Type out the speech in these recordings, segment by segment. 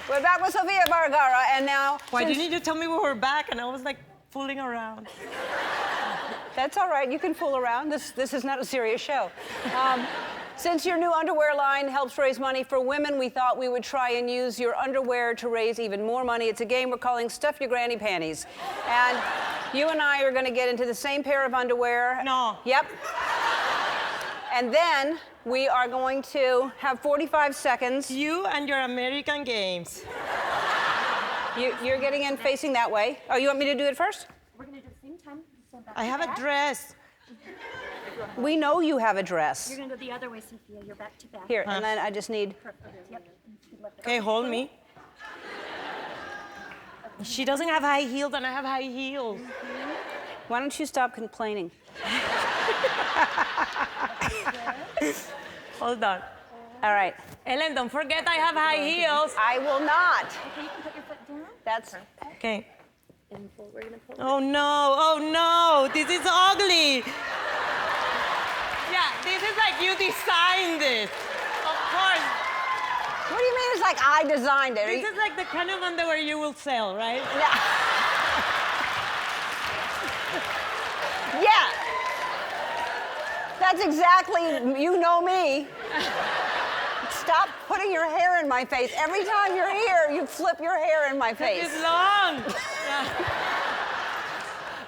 We're back with Sofia Vergara, and now... Why didn't you tell me we were back? And I was like fooling around. That's all right. You can fool around. This is not a serious show. Since your new underwear line helps raise money for women, we thought we would try and use your underwear to raise even more money. It's a game we're calling Stuff Your Granny Panties. And you and I are going to get into the same pair of underwear. No. Yep. And then we are going to have 45 seconds. You and your American games. You're getting in facing that way. Oh, you want me to do it first? We're going to do it at the same time. So I have a dress. We know you have a dress. You're going to go the other way, Sophia. You're back to back. Here, and then I just need... Perfect. Yep. Okay, hold me. She doesn't have high heels, and I have high heels. Why don't you stop complaining? Hold on. All right. Ellen, don't forget I have high heels. I will not. Okay, you can put your foot down. That's... Okay. And pull. We're going to pull. Oh no, this is ugly. Yeah, this is like you designed this. Of course. What do you mean it's like I designed it? This is like the kind of underwear you will sell, right? Yeah. That's exactly, you know me. Stop putting your hair in my face. Every time you're here, you flip your hair in my face. It's long.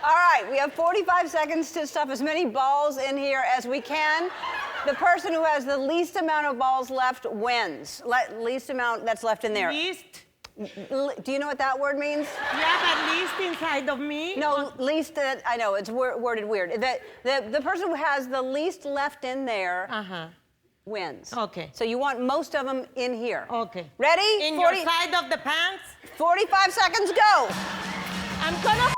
All right, we have 45 seconds to stuff as many balls in here as we can. The person who has the least amount of balls left wins. Least amount that's left in there. Least? Do you know what that word means? You have at least inside of me? No, least, I know, it's worded weird. The person who has the least left in there wins. Okay. So you want most of them in here. Okay. Ready? In your side of the pants? 45 seconds, go. I'm gonna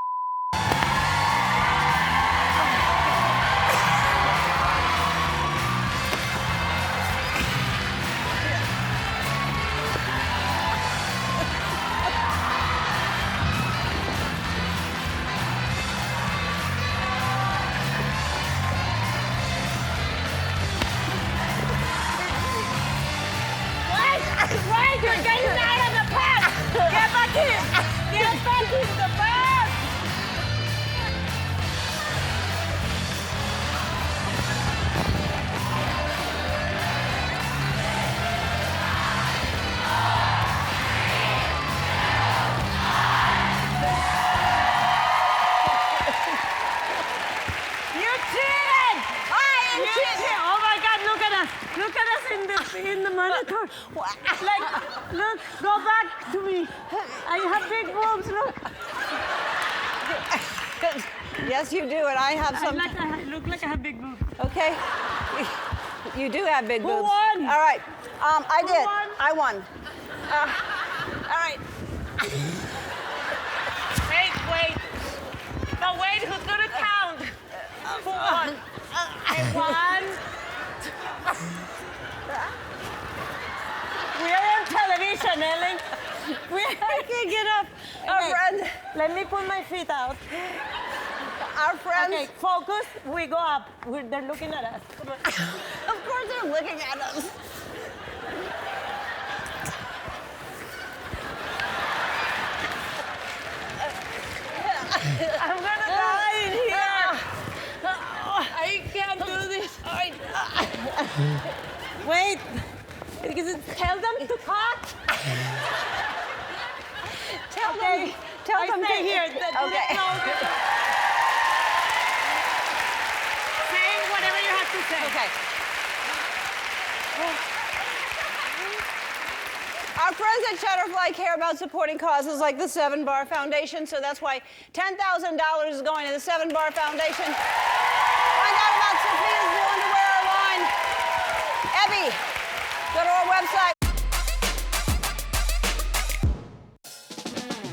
Wait, you're getting out of the pants! Get back in! Get back in the pants! You cheated! You cheated! Oh my God, look at us! Look at us in the monitor. Like, look, go back to me. I have big boobs, look. Yes, you do, and I have some. I look like I have big boobs. Okay. You do have big boobs. Who won? All right. I did. won? I won. All right. Wait. No, wait, who's gonna count? Who won? I won. We are on television, Ellen. I can't get up. Our friends. Let me put my feet out. Our friends. Okay, focus. We go up. They're looking at us. Come on. Of course they're looking at us. I'm gonna die in here. I can't do this. Wait. Tell them to cut. Tell them stay to... here. Okay. Say whatever you have to say. Okay. Our friends at Shutterfly care about supporting causes like the 7 Bar Foundation, so that's why $10,000 is going to the 7 Bar Foundation. Find out about Sophia's new underwear line. Evie, go to our website.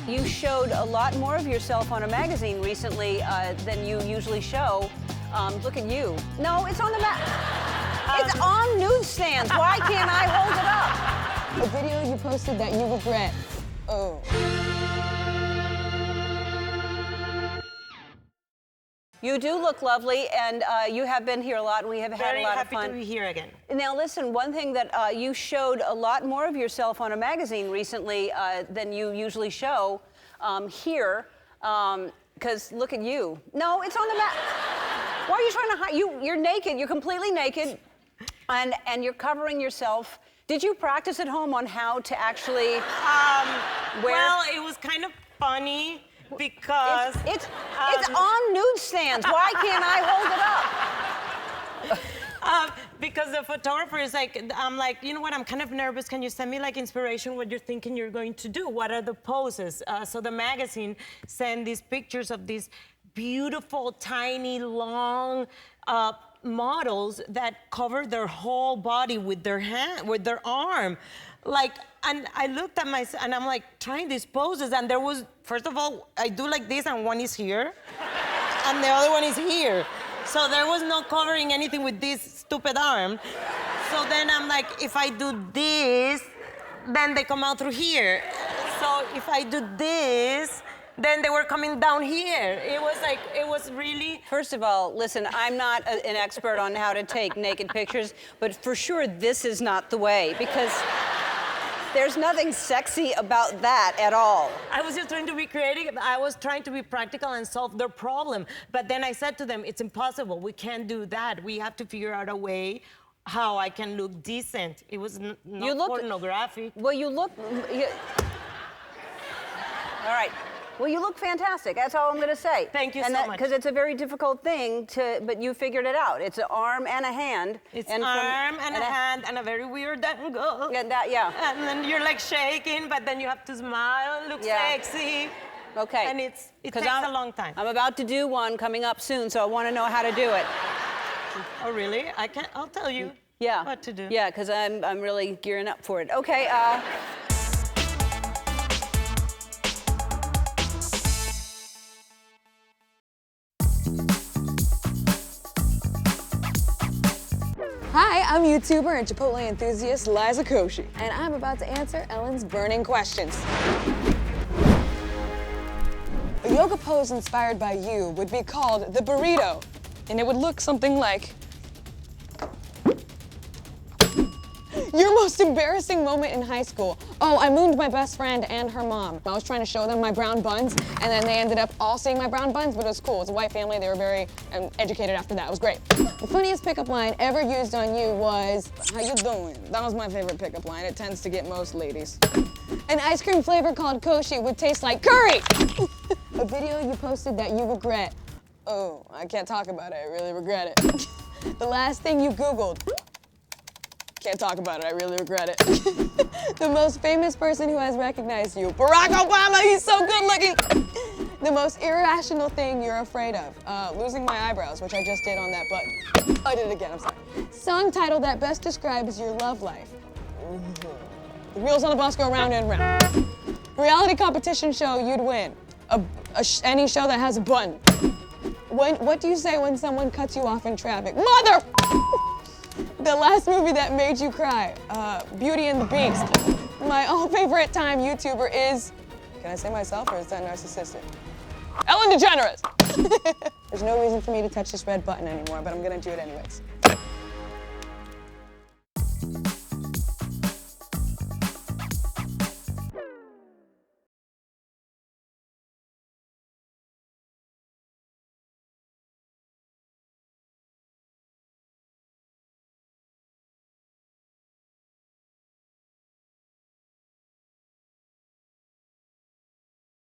You showed a lot more of yourself on a magazine recently than you usually show. Look at you. No, it's on the it's on newsstands. Why can't I hold it up? A video you posted that you regret. Oh. You do look lovely, and you have been here a lot, and we have had Very a lot of happy fun. to be here again. Now, listen, one thing that you showed a lot more of yourself on a magazine recently than you usually show here, because look at you. No, it's on the Why are you trying to hide? You're naked. You're completely naked, and you're covering yourself. Did you practice at home on how to actually wear? Well, it was kind of funny because It's on newsstands. Why can't I hold it up? because the photographer is like, I'm like, you know what? I'm kind of nervous. Can you send me like inspiration? What you're thinking you're going to do? What are the poses? So the magazine sent these pictures of these beautiful, tiny, long models that cover their whole body with their hand, with their arm. Like, and I looked at myself and I'm like trying these poses, and there was, first of all, I do like this and one is here, and the other one is here. So there was no covering anything with this stupid arm. So then I'm like, if I do this, then they come out through here. So if I do this, then they were coming down here. It was like, it was really... First of all, listen, I'm not an expert on how to take naked pictures, but for sure this is not the way, because there's nothing sexy about that at all. I was just trying to be creative. I was trying to be practical and solve their problem. But then I said to them, it's impossible. We can't do that. We have to figure out a way how I can look decent. It was not pornographic. Well, you look... All right. Well, you look fantastic. That's all I'm going to say. Thank you so much. Because it's a very difficult thing but you figured it out. It's an arm and a hand. It's an arm and a hand and a very weird angle. And yeah. And then you're like shaking, but then you have to smile and look sexy. Okay. And it takes a long time. I'm about to do one coming up soon, so I want to know how to do it. Oh, really? I'll tell you what to do. Yeah, because I'm really gearing up for it. Okay. Hi, I'm YouTuber and Chipotle enthusiast Liza Koshy, and I'm about to answer Ellen's burning questions. A yoga pose inspired by you would be called the burrito, and it would look something like... Your most embarrassing moment in high school. Oh, I mooned my best friend and her mom. I was trying to show them my brown buns, and then they ended up all seeing my brown buns, but it was cool. It's a white family. They were very educated after that. It was great. The funniest pickup line ever used on you was, how you doing? That was my favorite pickup line. It tends to get most ladies. An ice cream flavor called Koshi would taste like curry. A video you posted that you regret. Oh, I can't talk about it. I really regret it. The last thing you Googled. Can't talk about it, I really regret it. The most famous person who has recognized you. Barack Obama, he's so good looking. The most irrational thing you're afraid of. Losing my eyebrows, which I just did on that button. I did it again, I'm sorry. Song title that best describes your love life. The wheels on the bus go round and round. Reality competition show you'd win. Any show that has a button. What do you say when someone cuts you off in traffic? Mother! The last movie that made you cry, Beauty and the Beast. My all-favorite time YouTuber is, can I say myself or is that narcissistic? Ellen DeGeneres. There's no reason for me to touch this red button anymore, but I'm gonna do it anyways.